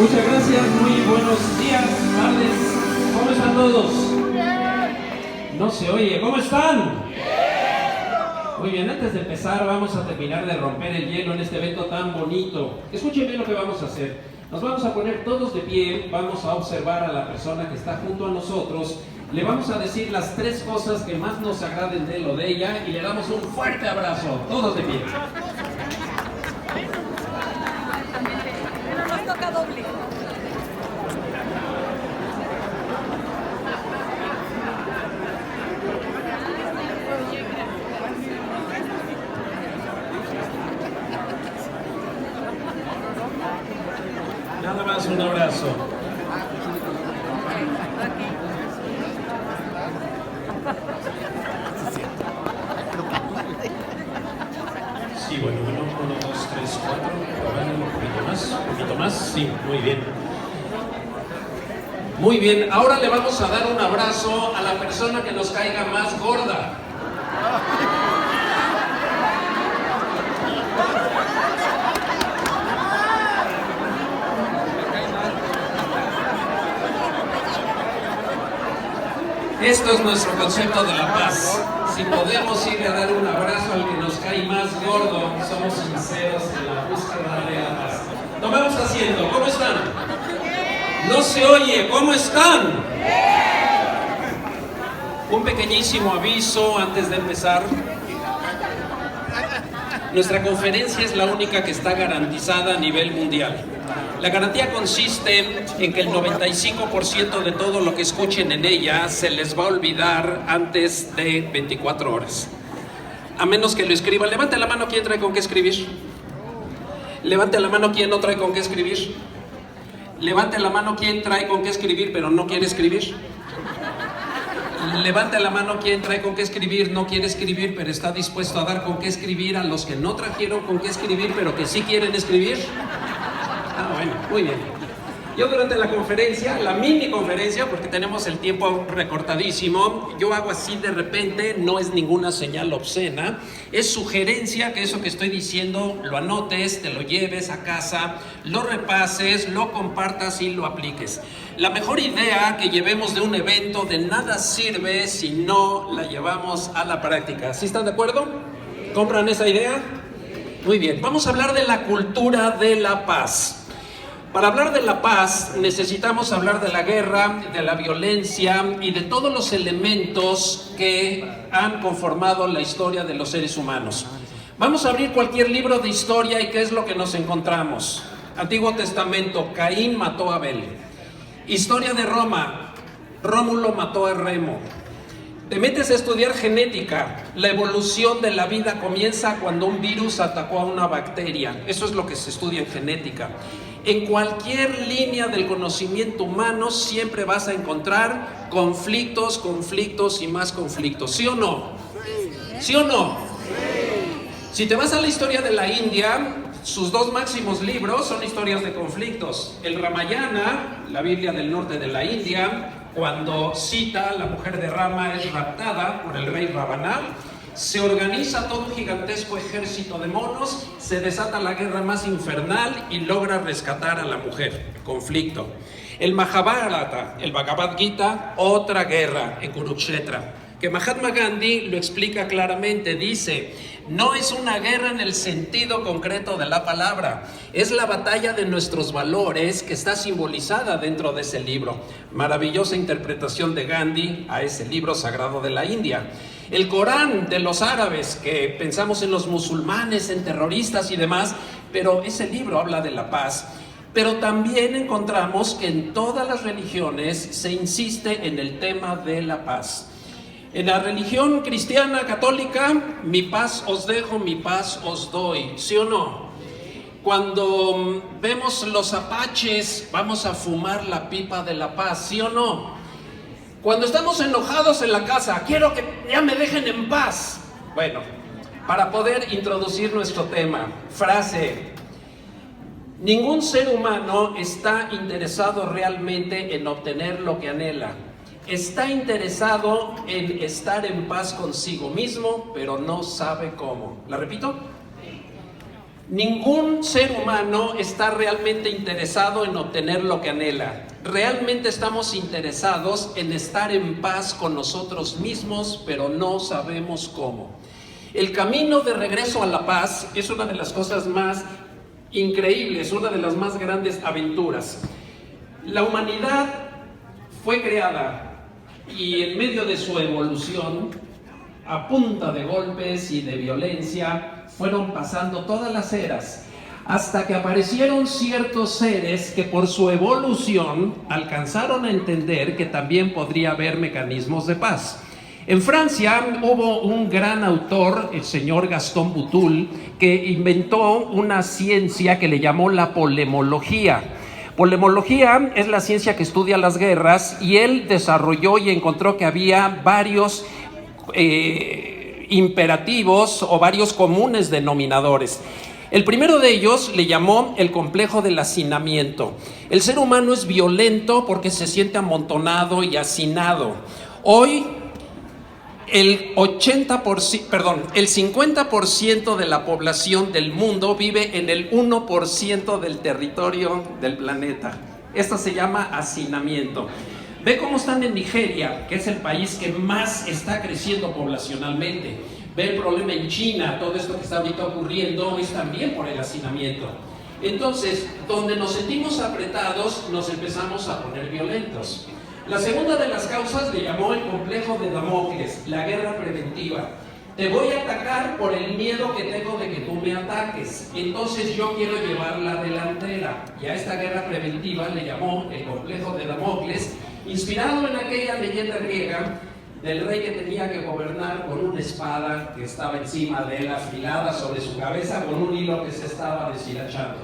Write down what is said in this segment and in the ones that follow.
Muchas gracias, muy buenos días, tardes. ¿Cómo están todos? No se oye, ¿cómo están? Muy bien, antes de empezar vamos a terminar de romper el hielo en este evento tan bonito. Escuchen bien lo que vamos a hacer. Nos vamos a poner todos de pie, vamos a observar a la persona que está junto a nosotros, le vamos a decir las 3 cosas que más nos agraden de él o de ella y le damos un fuerte abrazo, todos de pie. Pero nos toca doble. Nada más un abrazo. Sí, bueno, 1, 2, 3, 4. Un poquito más. Sí, muy bien. Muy bien, ahora le vamos a dar un abrazo a la persona que nos caiga más gorda. Esto es nuestro concepto de la paz. Si podemos ir a dar un abrazo al que nos cae más gordo, somos sinceros en la búsqueda de la paz. Tomemos asiento. ¿Cómo están? No se oye. ¿Cómo están? Un pequeñísimo aviso antes de empezar. Nuestra conferencia es la única que está garantizada a nivel mundial. La garantía consiste en que el 95% de todo lo que escuchen en ella se les va a olvidar antes de 24 horas. A menos que lo escriban. Levante la mano quien trae con qué escribir. Levante la mano quien no trae con qué escribir. Levante la mano quien trae con qué escribir pero no quiere escribir. Levante la mano quien trae con qué escribir, no quiere escribir, pero está dispuesto a dar con qué escribir a los que no trajeron con qué escribir, pero que sí quieren escribir. Ah, bueno, muy bien. Yo durante la conferencia, la mini conferencia, porque tenemos el tiempo recortadísimo, yo hago así de repente, no es ninguna señal obscena, es sugerencia que eso que estoy diciendo lo anotes, te lo lleves a casa, lo repases, lo compartas y lo apliques. La mejor idea que llevemos de un evento de nada sirve si no la llevamos a la práctica. ¿Sí están de acuerdo? ¿Compran esa idea? Muy bien, vamos a hablar de la cultura de la paz. Para hablar de la paz necesitamos hablar de la guerra, de la violencia y de todos los elementos que han conformado la historia de los seres humanos. Vamos a abrir cualquier libro de historia y ¿qué es lo que nos encontramos? Antiguo Testamento, Caín mató a Abel. Historia de Roma, Rómulo mató a Remo. Te metes a estudiar genética, la evolución de la vida comienza cuando un virus atacó a una bacteria. Eso es lo que se estudia en genética. En cualquier línea del conocimiento humano siempre vas a encontrar conflictos, conflictos y más conflictos. ¿Sí o no? ¿Sí o no? Si te vas a la historia de la India, sus 2 máximos libros son historias de conflictos. El Ramayana, la Biblia del norte de la India, cuando Sita, la mujer de Rama, es raptada por el rey Ravana, se organiza todo un gigantesco ejército de monos, se desata la guerra más infernal y logra rescatar a la mujer. Conflicto. El Mahabharata, el Bhagavad Gita, otra guerra en Kurukshetra, que Mahatma Gandhi lo explica claramente, dice: no es una guerra en el sentido concreto de la palabra, es la batalla de nuestros valores que está simbolizada dentro de ese libro. Maravillosa interpretación de Gandhi a ese libro sagrado de la India. El Corán de los árabes, que pensamos en los musulmanes, en terroristas y demás, pero ese libro habla de la paz. Pero también encontramos que en todas las religiones se insiste en el tema de la paz. En la religión cristiana católica, mi paz os dejo, mi paz os doy, ¿sí o no? Cuando vemos los apaches, vamos a fumar la pipa de la paz, ¿sí o no? Cuando estamos enojados en la casa, quiero que ya me dejen en paz. Bueno, para poder introducir nuestro tema, frase: ningún ser humano está interesado realmente en obtener lo que anhela. Está interesado en estar en paz consigo mismo, pero no sabe cómo. ¿La repito? Ningún ser humano está realmente interesado en obtener lo que anhela. Realmente estamos interesados en estar en paz con nosotros mismos, pero no sabemos cómo. El camino de regreso a la paz es una de las cosas más increíbles, una de las más grandes aventuras. La humanidad fue creada y en medio de su evolución, a punta de golpes y de violencia, fueron pasando todas las eras, hasta que aparecieron ciertos seres que por su evolución alcanzaron a entender que también podría haber mecanismos de paz. En Francia hubo un gran autor, el señor Gaston Boutoul, que inventó una ciencia que le llamó la polemología. Polemología es la ciencia que estudia las guerras, y él desarrolló y encontró que había varios imperativos o varios comunes denominadores. El primero de ellos le llamó el complejo del hacinamiento. El ser humano es violento porque se siente amontonado y hacinado. Hoy el 50% de la población del mundo vive en el 1% del territorio del planeta. Esto se llama hacinamiento. Ve cómo están en Nigeria, que es el país que más está creciendo poblacionalmente. Ve el problema en China, todo esto que está ahorita ocurriendo es también por el hacinamiento. Entonces, donde nos sentimos apretados, nos empezamos a poner violentos. La segunda de las causas le llamó el complejo de Damocles, la guerra preventiva. Te voy a atacar por el miedo que tengo de que tú me ataques. Entonces yo quiero llevar la delantera. Y a esta guerra preventiva le llamó el complejo de Damocles, inspirado en aquella leyenda griega del rey que tenía que gobernar con una espada que estaba encima de él, afilada sobre su cabeza, con un hilo que se estaba deshilachando.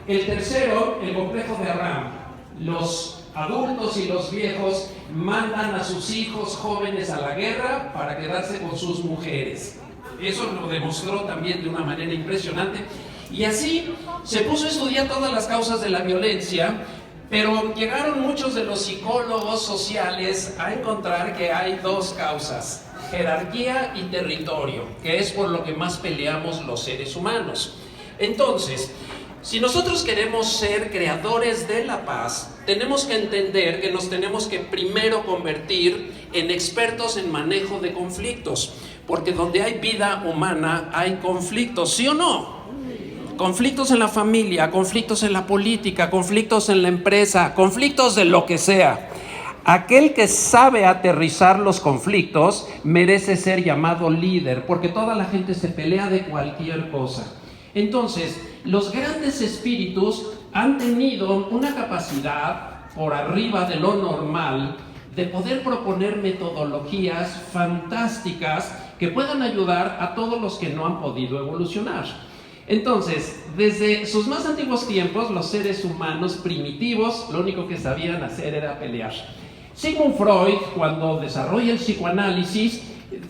El tercero, el complejo de Abraham. Los adultos y los viejos mandan a sus hijos jóvenes a la guerra para quedarse con sus mujeres. Eso lo demostró también de una manera impresionante. Y así se puso a estudiar todas las causas de la violencia, pero llegaron muchos de los psicólogos sociales a encontrar que hay dos causas: jerarquía y territorio, que es por lo que más peleamos los seres humanos. Entonces, si nosotros queremos ser creadores de la paz, tenemos que entender que nos tenemos que primero convertir en expertos en manejo de conflictos, porque donde hay vida humana hay conflictos, ¿sí o no? Conflictos en la familia, conflictos en la política, conflictos en la empresa, conflictos de lo que sea. Aquel que sabe aterrizar los conflictos merece ser llamado líder, porque toda la gente se pelea de cualquier cosa. Entonces, los grandes espíritus han tenido una capacidad por arriba de lo normal de poder proponer metodologías fantásticas que puedan ayudar a todos los que no han podido evolucionar. Entonces, desde sus más antiguos tiempos, los seres humanos primitivos lo único que sabían hacer era pelear. Sigmund Freud, cuando desarrolla el psicoanálisis,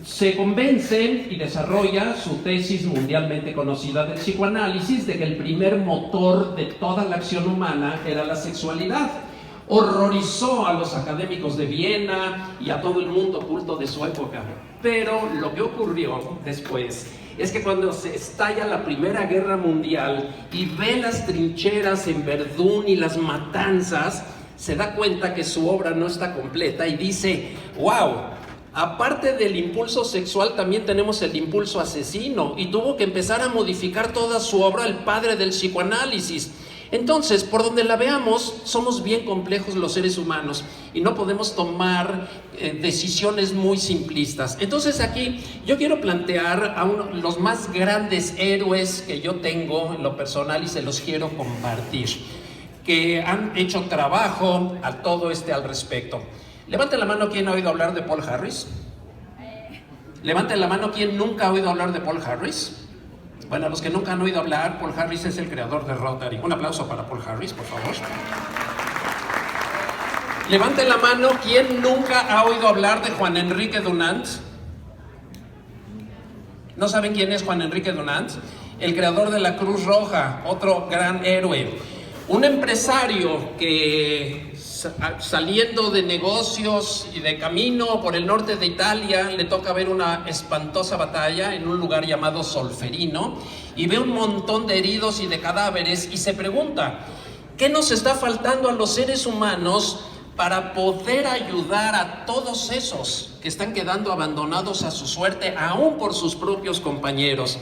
se convence y desarrolla su tesis mundialmente conocida del psicoanálisis de que el primer motor de toda la acción humana era la sexualidad. Horrorizó a los académicos de Viena y a todo el mundo culto de su época. Pero lo que ocurrió después es que cuando se estalla la Primera Guerra Mundial y ve las trincheras en Verdún y las matanzas, se da cuenta que su obra no está completa y dice: ¡wow! Aparte del impulso sexual, también tenemos el impulso asesino, y tuvo que empezar a modificar toda su obra, el padre del psicoanálisis. Entonces, por donde la veamos, somos bien complejos los seres humanos y no podemos tomar decisiones muy simplistas. Entonces aquí yo quiero plantear a los más grandes héroes que yo tengo en lo personal y se los quiero compartir, que han hecho trabajo a todo al respecto. Levanten la mano quien ha oído hablar de Paul Harris. Levanten la mano quien nunca ha oído hablar de Paul Harris. Bueno, los que nunca han oído hablar, Paul Harris es el creador de Rotary. Un aplauso para Paul Harris, por favor. Levanten la mano quien nunca ha oído hablar de Juan Enrique Dunant. ¿No saben quién es Juan Enrique Dunant? El creador de la Cruz Roja, otro gran héroe. Un empresario que saliendo de negocios y de camino por el norte de Italia, le toca ver una espantosa batalla en un lugar llamado Solferino y ve un montón de heridos y de cadáveres y se pregunta, ¿qué nos está faltando a los seres humanos para poder ayudar a todos esos que están quedando abandonados a su suerte, aún por sus propios compañeros?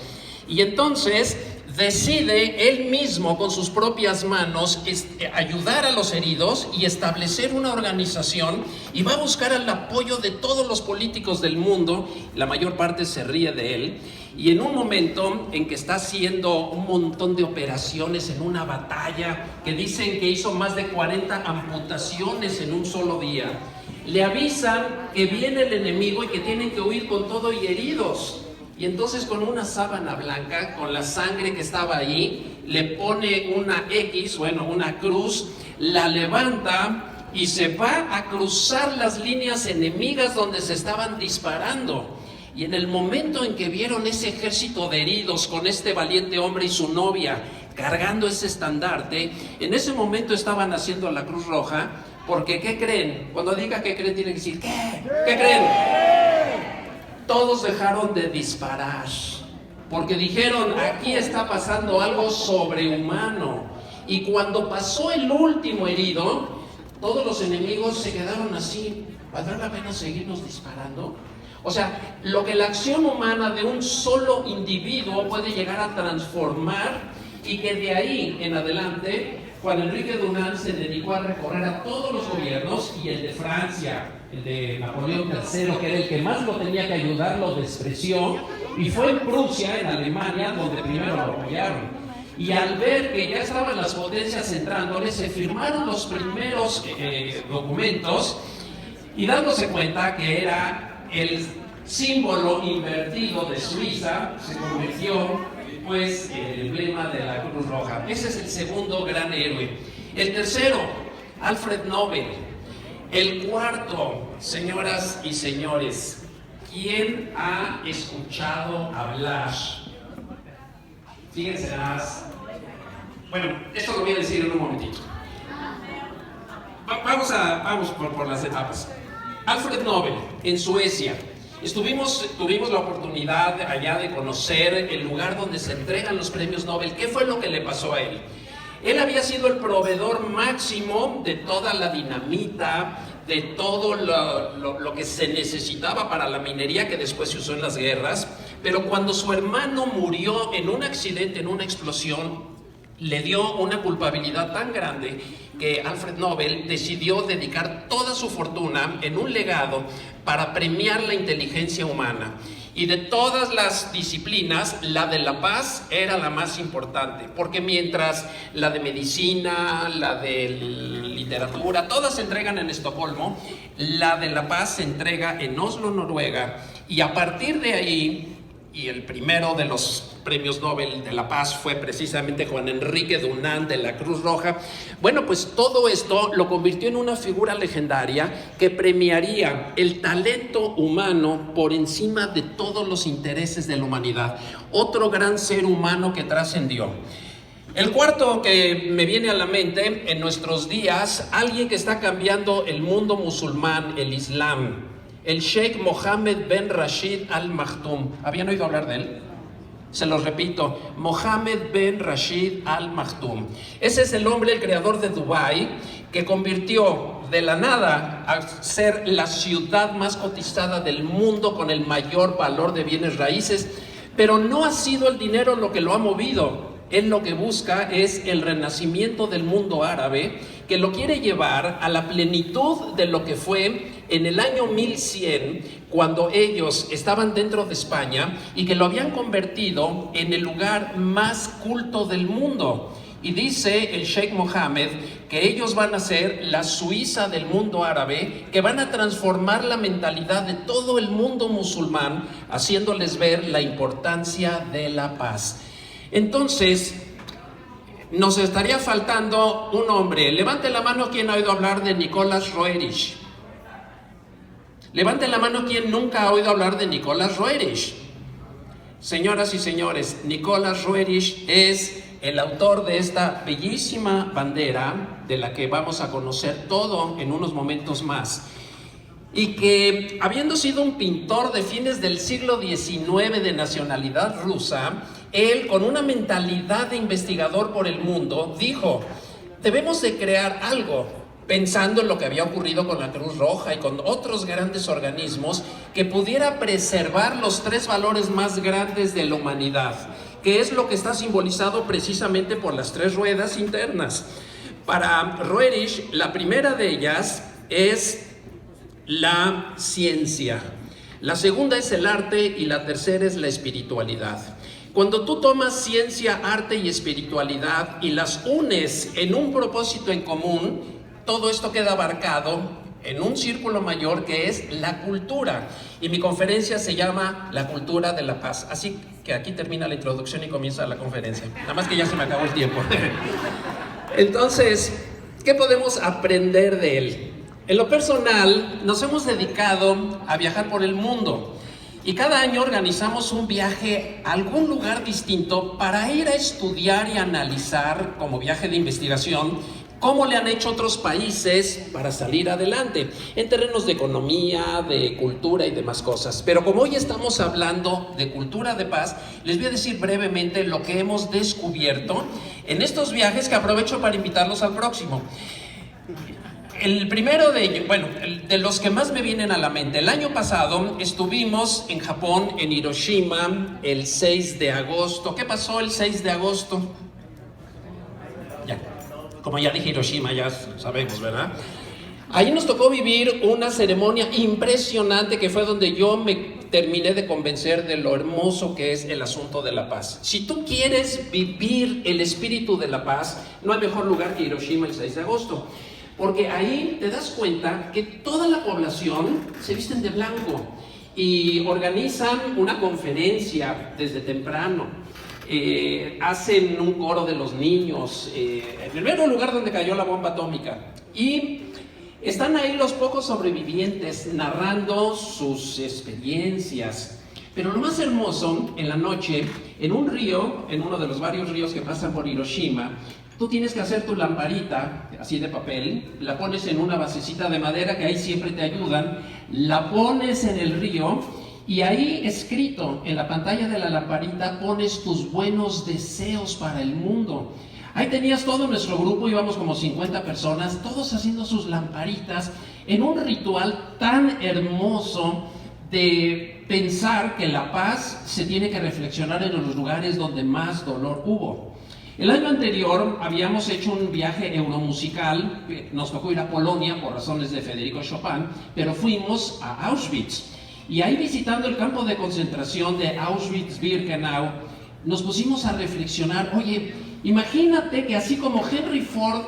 Y entonces decide él mismo con sus propias manos ayudar a los heridos y establecer una organización, y va a buscar el apoyo de todos los políticos del mundo. La mayor parte se ríe de él, y en un momento en que está haciendo un montón de operaciones en una batalla, que dicen que hizo más de 40 amputaciones en un solo día, le avisan que viene el enemigo y que tienen que huir con todo y heridos. Y entonces con una sábana blanca, con la sangre que estaba ahí, le pone una X, una cruz, la levanta y se va a cruzar las líneas enemigas donde se estaban disparando. Y en el momento en que vieron ese ejército de heridos con este valiente hombre y su novia cargando ese estandarte, en ese momento estaban haciendo la Cruz Roja, porque ¿qué creen? Cuando diga ¿qué creen? Tienen que decir ¿qué? ¿Qué creen? Todos dejaron de disparar, porque dijeron, aquí está pasando algo sobrehumano. Y cuando pasó el último herido, todos los enemigos se quedaron así. ¿Valdrá la pena seguirnos disparando? O sea, lo que la acción humana de un solo individuo puede llegar a transformar, y que de ahí en adelante Juan Enrique Dunant se dedicó a recorrer a todos los gobiernos, y el de Francia, el de Napoleón III, que era el que más lo tenía que ayudar, lo despreció, y fue en Prusia, en Alemania, donde primero lo apoyaron. Y al ver que ya estaban las potencias entrándole, se firmaron los primeros documentos, y dándose cuenta que era el símbolo invertido de Suiza, se convirtió pues en el emblema de la Cruz Roja. Ese es el segundo gran héroe. El tercero, Alfred Nobel. El cuarto, señoras y señores, ¿quién ha escuchado hablar? Fíjense nada más. Bueno, esto lo voy a decir en un momentito. Vamos por las etapas. Alfred Nobel, en Suecia. Tuvimos la oportunidad allá de conocer el lugar donde se entregan los premios Nobel. ¿Qué fue lo que le pasó a él? Él había sido el proveedor máximo de toda la dinamita, de todo lo que se necesitaba para la minería que después se usó en las guerras, pero cuando su hermano murió en un accidente, en una explosión, le dio una culpabilidad tan grande que Alfred Nobel decidió dedicar toda su fortuna en un legado para premiar la inteligencia humana. Y de todas las disciplinas, la de la paz era la más importante, porque mientras la de medicina, la de literatura, todas se entregan en Estocolmo, la de la paz se entrega en Oslo, Noruega, y a partir de ahí, y el primero de los premios Nobel de la Paz fue precisamente Juan Enrique Dunant de la Cruz Roja. Bueno, pues todo esto lo convirtió en una figura legendaria que premiaría el talento humano por encima de todos los intereses de la humanidad. Otro gran ser humano que trascendió. El cuarto que me viene a la mente en nuestros días, alguien que está cambiando el mundo musulmán, el Islam. El Sheikh Mohammed Ben Rashid Al Maktoum. ¿Habían oído hablar de él? Se los repito, Mohammed Ben Rashid Al Maktoum. Ese es el hombre, el creador de Dubái, que convirtió de la nada a ser la ciudad más cotizada del mundo con el mayor valor de bienes raíces. Pero no ha sido el dinero lo que lo ha movido. Él lo que busca es el renacimiento del mundo árabe, que lo quiere llevar a la plenitud de lo que fue en el año 1100, cuando ellos estaban dentro de España y que lo habían convertido en el lugar más culto del mundo. Y dice el Sheikh Mohammed que ellos van a ser la Suiza del mundo árabe, que van a transformar la mentalidad de todo el mundo musulmán, haciéndoles ver la importancia de la paz. Entonces, nos estaría faltando un hombre. Levante la mano quien ha oído hablar de Nicolás Roerich. Levante la mano quien nunca ha oído hablar de Nicolás Roerich. Señoras y señores, Nicolás Roerich es el autor de esta bellísima bandera, de la que vamos a conocer todo en unos momentos más, y que, habiendo sido un pintor de fines del siglo XIX de nacionalidad rusa, él, con una mentalidad de investigador por el mundo, dijo: debemos de crear algo, pensando en lo que había ocurrido con la Cruz Roja y con otros grandes organismos, que pudiera preservar los tres valores más grandes de la humanidad, que es lo que está simbolizado precisamente por las tres ruedas internas. Para Roerich, la primera de ellas es la ciencia, la segunda es el arte y la tercera es la espiritualidad. Cuando tú tomas ciencia, arte y espiritualidad y las unes en un propósito en común, todo esto queda abarcado en un círculo mayor que es la cultura. Y mi conferencia se llama La Cultura de la Paz. Así que aquí termina la introducción y comienza la conferencia. Nada más que ya se me acabó el tiempo. Entonces, ¿qué podemos aprender de él? En lo personal, nos hemos dedicado a viajar por el mundo y cada año organizamos un viaje a algún lugar distinto para ir a estudiar y analizar, como viaje de investigación, cómo le han hecho otros países para salir adelante en terrenos de economía, de cultura y demás cosas. Pero como hoy estamos hablando de cultura de paz, les voy a decir brevemente lo que hemos descubierto en estos viajes, que aprovecho para invitarlos al próximo. El primero de ellos, bueno, de los que más me vienen a la mente, el año pasado estuvimos en Japón, en Hiroshima, el 6 de agosto. ¿Qué pasó el 6 de agosto? Ya, como ya dije Hiroshima, ya sabemos, ¿verdad? Ahí nos tocó vivir una ceremonia impresionante que fue donde yo me terminé de convencer de lo hermoso que es el asunto de la paz. Si tú quieres vivir el espíritu de la paz, no hay mejor lugar que Hiroshima el 6 de agosto. Porque ahí te das cuenta que toda la población se visten de blanco y organizan una conferencia desde temprano. Hacen un coro de los niños, en el mero lugar donde cayó la bomba atómica. Y están ahí los pocos sobrevivientes narrando sus experiencias. Pero lo más hermoso, en la noche, en un río, en uno de los varios ríos que pasan por Hiroshima, tú tienes que hacer tu lamparita, así de papel, la pones en una basecita de madera, que ahí siempre te ayudan, la pones en el río y ahí escrito en la pantalla de la lamparita pones tus buenos deseos para el mundo. Ahí tenías todo nuestro grupo, íbamos como 50 personas, todos haciendo sus lamparitas en un ritual tan hermoso de pensar que la paz se tiene que reflexionar en los lugares donde más dolor hubo. El año anterior habíamos hecho un viaje euromusical, nos tocó ir a Polonia por razones de Federico Chopin, pero fuimos a Auschwitz. Y ahí, visitando el campo de concentración de Auschwitz-Birkenau, nos pusimos a reflexionar: oye, imagínate que así como Henry Ford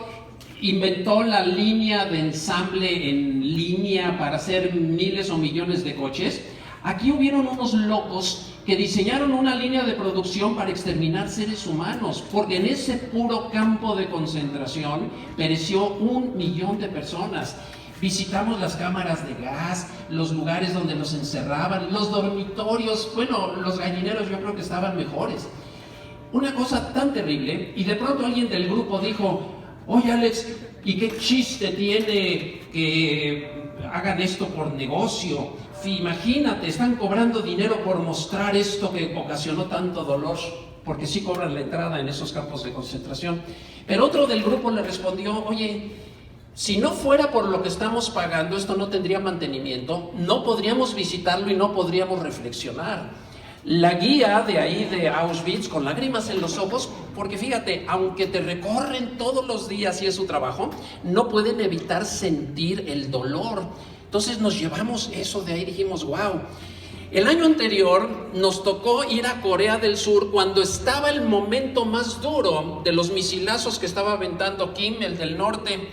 inventó la línea de ensamble en línea para hacer miles o millones de coches, aquí hubieron unos locos que diseñaron una línea de producción para exterminar seres humanos, porque en ese puro campo de concentración pereció 1 millón de personas. Visitamos las cámaras de gas, los lugares donde los encerraban, los dormitorios, bueno, los gallineros yo creo que estaban mejores. Una cosa tan terrible, y de pronto alguien del grupo dijo: oye Alex, ¿y qué chiste tiene que hagan esto por negocio? Imagínate, están cobrando dinero por mostrar esto que ocasionó tanto dolor, porque sí cobran la entrada en esos campos de concentración. Pero otro del grupo le respondió: oye, si no fuera por lo que estamos pagando, esto no tendría mantenimiento, no podríamos visitarlo y no podríamos reflexionar. La guía de ahí de Auschwitz, con lágrimas en los ojos, porque fíjate, aunque te recorren todos los días y es su trabajo, no pueden evitar sentir el dolor. Entonces nos llevamos eso de ahí, dijimos: wow. El año anterior nos tocó ir a Corea del Sur cuando estaba el momento más duro de los misilazos que estaba aventando Kim, el del norte,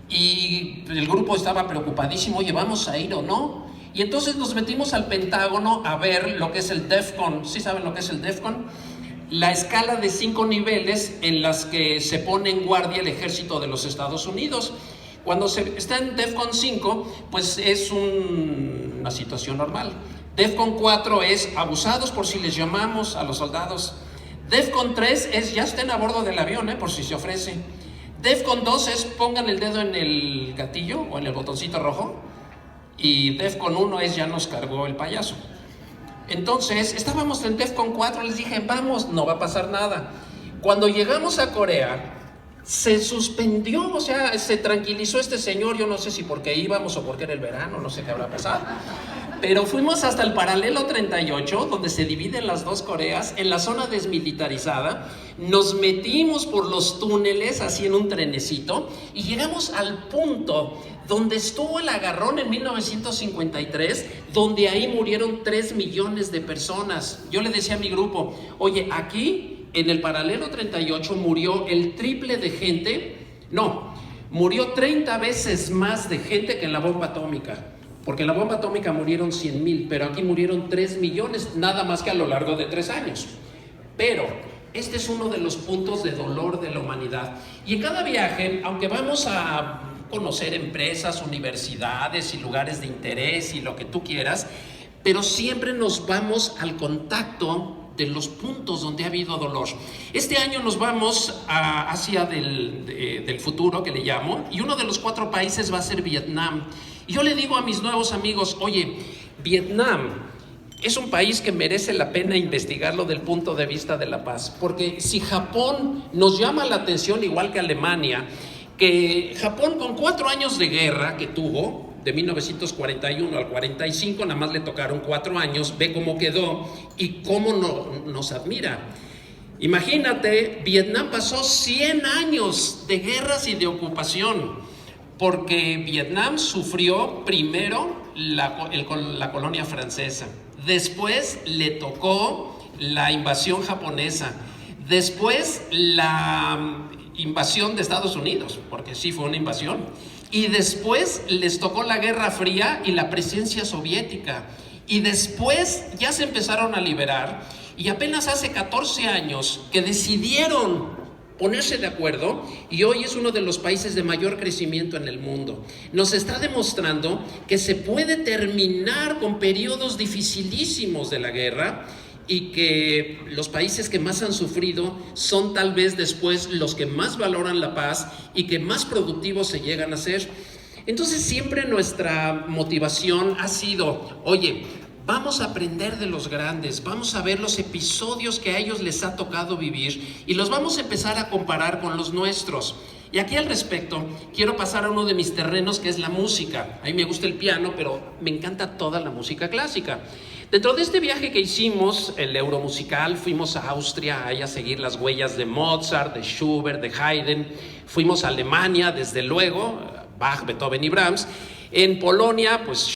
y el grupo estaba preocupadísimo: oye, ¿vamos a ir o no? Y entonces nos metimos al Pentágono a ver lo que es el DEFCON. ¿Sí saben lo que es el DEFCON? La escala de 5 niveles en las que se pone en guardia el ejército de los Estados Unidos. Cuando se está en DEFCON 5, pues es una situación normal. DEFCON 4 es abusados, por si les llamamos a los soldados. DEFCON 3 es ya estén a bordo del avión, por si se ofrece. DEFCON 2 es pongan el dedo en el gatillo o en el botoncito rojo. Y DEFCON 1 es ya nos cargó el payaso. Entonces, estábamos en DEFCON 4, les dije, vamos, no va a pasar nada. Cuando llegamos a Corea, se suspendió, o sea, se tranquilizó este señor, yo no sé si porque íbamos o porque era el verano, no sé qué habrá pasado. Pero fuimos hasta el paralelo 38, donde se dividen las dos Coreas, en la zona desmilitarizada. Nos metimos por los túneles, así en un trenecito, y llegamos al punto donde estuvo el agarrón en 1953, donde ahí murieron 3 millones de personas. Yo le decía a mi grupo, oye, aquí en el paralelo 38 murió el triple de gente, no, murió 30 veces más de gente que en la bomba atómica. Porque en la bomba atómica murieron 100,000, pero aquí murieron 3 millones, nada más que a lo largo de 3 años. Pero este es uno de los puntos de dolor de la humanidad. Y en cada viaje, aunque vamos a conocer empresas, universidades y lugares de interés y lo que tú quieras, pero siempre nos vamos al contacto de los puntos donde ha habido dolor. Este año nos vamos a Asia del futuro, que le llamo, y uno de los 4 países va a ser Vietnam. Y yo le digo a mis nuevos amigos, oye, Vietnam es un país que merece la pena investigarlo del punto de vista de la paz, porque si Japón nos llama la atención igual que Alemania, que Japón con 4 años de guerra que tuvo, de 1941 al 45, nada más le tocaron 4 años, ve cómo quedó y cómo nos admira. Imagínate, Vietnam pasó 100 años de guerras y de ocupación, porque Vietnam sufrió primero la colonia francesa, después le tocó la invasión japonesa, después la invasión de Estados Unidos, porque sí fue una invasión, y después les tocó la Guerra Fría y la presencia soviética, y después ya se empezaron a liberar, y apenas hace 14 años que decidieron ponerse de acuerdo, y hoy es uno de los países de mayor crecimiento en el mundo. Nos está demostrando que se puede terminar con periodos dificilísimos de la guerra, y que los países que más han sufrido son tal vez después los que más valoran la paz y que más productivos se llegan a ser. Entonces siempre nuestra motivación ha sido, oye, vamos a aprender de los grandes, vamos a ver los episodios que a ellos les ha tocado vivir y los vamos a empezar a comparar con los nuestros. Y aquí al respecto, quiero pasar a uno de mis terrenos, que es la música. A mí me gusta el piano, pero me encanta toda la música clásica. Dentro de este viaje que hicimos, el Euromusical, fuimos a Austria a seguir las huellas de Mozart, de Schubert, de Haydn. Fuimos a Alemania, desde luego, Bach, Beethoven y Brahms. En Polonia, pues